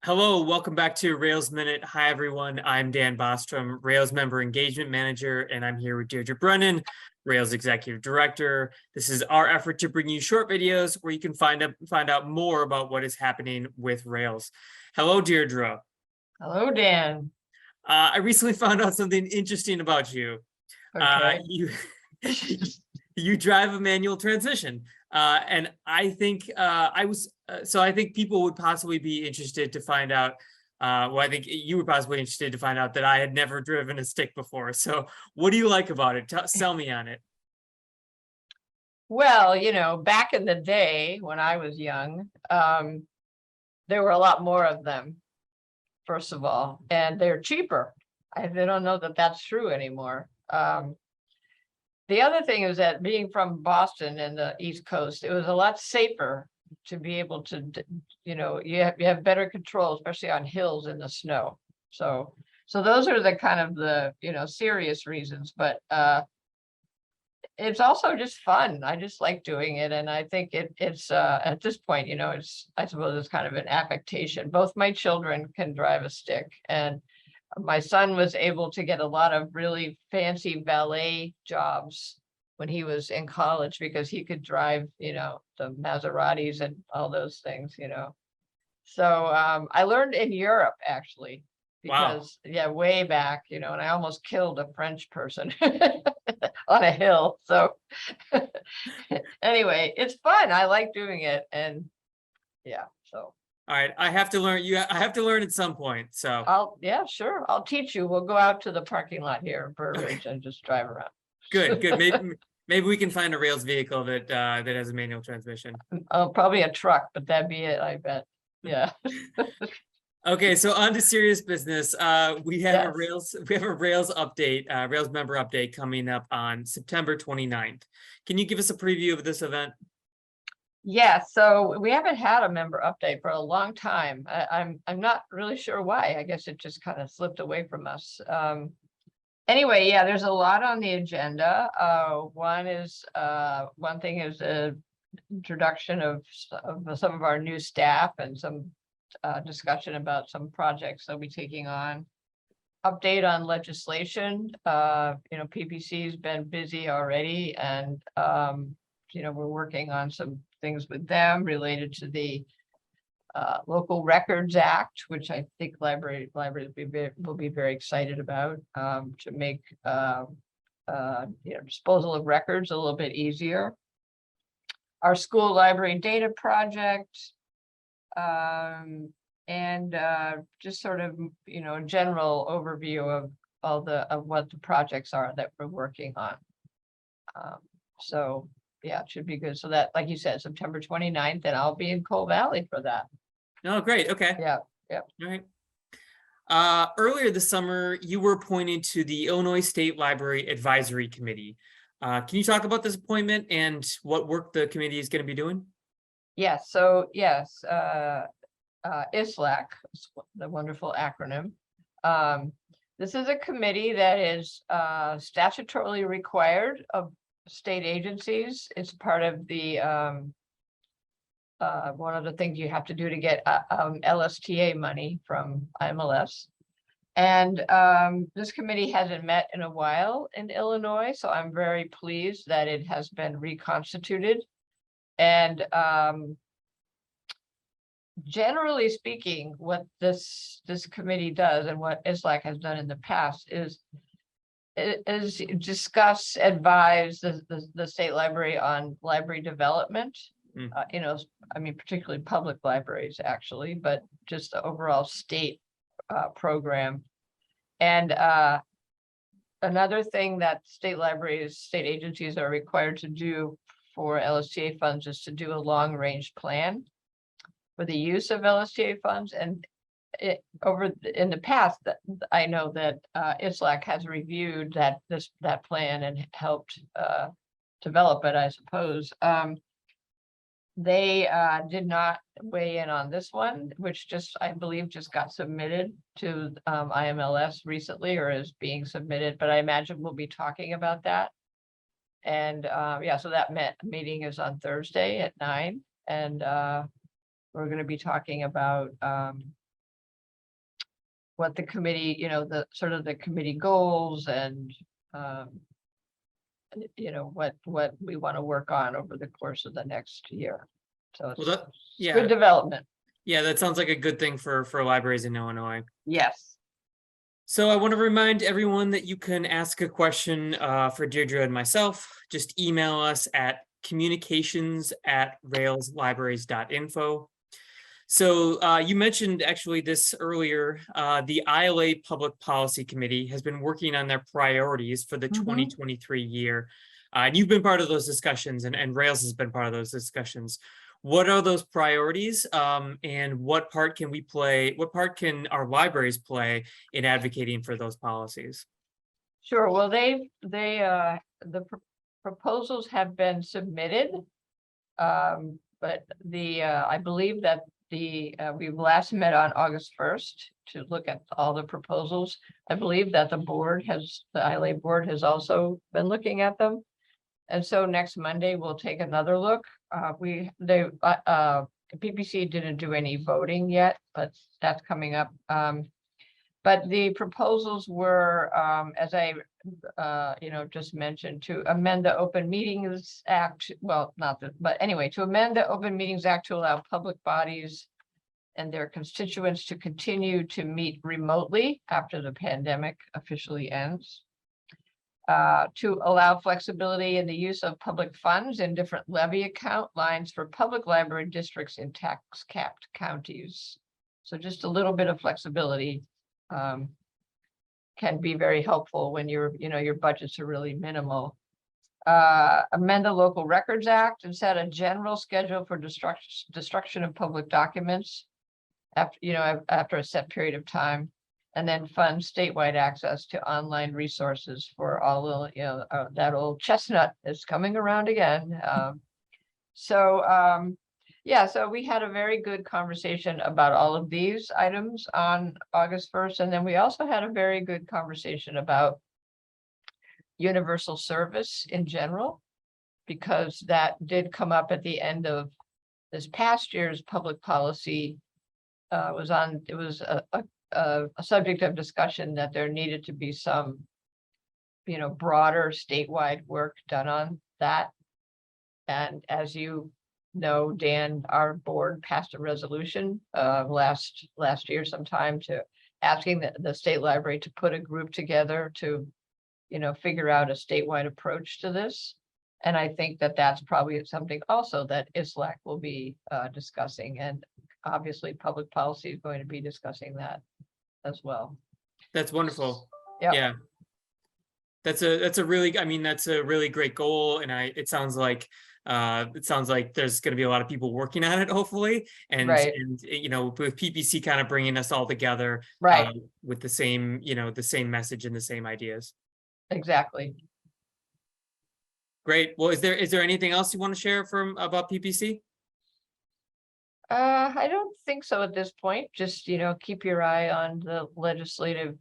Hello, welcome back to Rails Minute. Hi, everyone. I'm Dan Bostrom, Rails Member Engagement Manager, and I'm here with Deirdre Brennan, Rails Executive Director. This is our effort to bring you short videos where you can find out more about what is happening with Rails. Hello, Deirdre. Hello, Dan. I recently found out something interesting about you. Okay. You drive a manual transmission, and I think I think people would possibly be interested to find out. Well, I think you were possibly interested to find out that I had never driven a stick before. So, what do you like about it? Sell me on it. Well, back in the day when I was young, there were a lot more of them, first of all, and they're cheaper. I don't know that that's true anymore. The other thing is that being from Boston and the East Coast, it was a lot safer to be able to, you have better control, especially on hills in the snow. So those are the kind of the, serious reasons, but it's also just fun. I just like doing it. And I think it's at this point, I suppose it's kind of an affectation. Both my children can drive a stick, and my son was able to get a lot of really fancy valet jobs when he was in college because he could drive, the Maseratis and all those things, So I learned in Europe, actually, because way back, and I almost killed a French person on a hill. So anyway, it's fun. I like doing it. And yeah, so. All right, I have to learn. I have to learn at some point. So Sure. I'll teach you. We'll go out to the parking lot here in Burr Ridge and just drive around. Good. Maybe we can find a Rails vehicle that has a manual transmission. Oh, probably a truck, but that'd be it, I bet. Yeah. Okay, so on to serious business. We have a Rails update, Rails member update coming up on September 29th. Can you give us a preview of this event? Yeah, so we haven't had a member update for a long time. I'm not really sure why. I guess it just kind of slipped away from us. Anyway, yeah, there's a lot on the agenda. One thing is the introduction of some of our new staff and some discussion about some projects they'll be taking on. Update on legislation. PPC has been busy already, and we're working on some things with them related to the Local Records Act, which I think libraries will be very excited about, to make disposal of records a little bit easier. Our school library data project, and just sort of a general overview of what the projects are that we're working on. So yeah, it should be good. So that, like you said, September 29th, and I'll be in Coal Valley for that. Oh, great. Okay. Yeah. All right. Earlier this summer, you were appointed to the Illinois State Library Advisory Committee. Can you talk about this appointment and what work the committee is going to be doing? Yeah, so yes, ISLAC, the wonderful acronym. This is a committee that is statutorily required of state agencies. It's part of the one of the things you have to do to get LSTA money from IMLS. And this committee hasn't met in a while in Illinois, so I'm very pleased that it has been reconstituted. And generally speaking, what this committee does and what ISLAC has done in the past is discuss, advise the state library on library development. Particularly public libraries, actually, but just the overall state program. And another thing that state agencies are required to do for LSTA funds is to do a long-range plan for the use of LSTA funds. And in the past, I know that ISLAC has reviewed that plan and helped develop it, I suppose. They did not weigh in on this one, which I believe just got submitted to IMLS recently, or is being submitted, but I imagine we'll be talking about that. And so that meeting is on Thursday at 9, and we're going to be talking about what the committee, the sort of the committee goals and, what we want to work on over the course of the next year. So Well, it's yeah, good development. yeah, that sounds like a good thing for libraries in Illinois. Yes. So I want to remind everyone that you can ask a question for Deirdre and myself. Just email us at communications@railslibraries.info. So you mentioned actually this earlier, the ILA Public Policy Committee has been working on their priorities for the 2023 year. And you've been part of those discussions, and Rails has been part of those discussions. What are those priorities, and what part can we play? What part can our libraries play in advocating for those policies? Sure. Well, the proposals have been submitted. But I believe that we last met on August 1st to look at all the proposals. I believe that the ILA board has also been looking at them. And so next Monday, we'll take another look. PPC didn't do any voting yet, but that's coming up. But the proposals were, as I, just mentioned, to amend the Open Meetings Act. Well, but anyway, to amend the Open Meetings Act to allow public bodies and their constituents to continue to meet remotely after the pandemic officially ends. To allow flexibility in the use of public funds in different levy account lines for public library districts in tax-capped counties. So just a little bit of flexibility can be very helpful when your budgets are really minimal. Amend the Local Records Act and set a general schedule for destruction of public documents after a set period of time, and then fund statewide access to online resources for all that old chestnut is coming around again. So we had a very good conversation about all of these items on August 1st. And then we also had a very good conversation about universal service in general, because that did come up at the end of this past year's public policy. It was a subject of discussion that there needed to be some, broader statewide work done on that. And as you know, Dan, our board passed a resolution last year sometime to asking the state library to put a group together to, figure out a statewide approach to this. And I think that that's probably something also that ISLAC will be discussing, and obviously public policy is going to be discussing that as well. That's wonderful. Yep. Yeah. That's a really great goal. And it sounds like there's going to be a lot of people working on it, hopefully. And, right. and with PPC kind of bringing us all together, right, with the same message and the same ideas. Exactly. Great. Well, is there anything else you want to share about PPC? I don't think so at this point. Just, keep your eye on the legislative,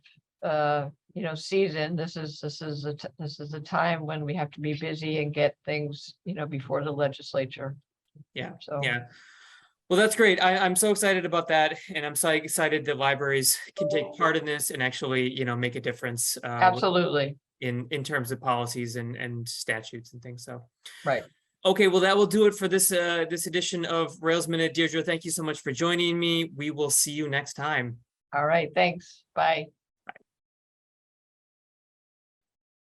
season. This is a time when we have to be busy and get things, before the legislature. Yeah. So yeah. Well, that's great. I'm so excited about that. And I'm so excited that libraries can take part in this and actually, make a difference. Absolutely. In terms of policies and statutes and things. So, right. Okay, well, that will do it for this edition of Rails Minute. Deirdre, thank you so much for joining me. We will see you next time. All right, thanks. Bye.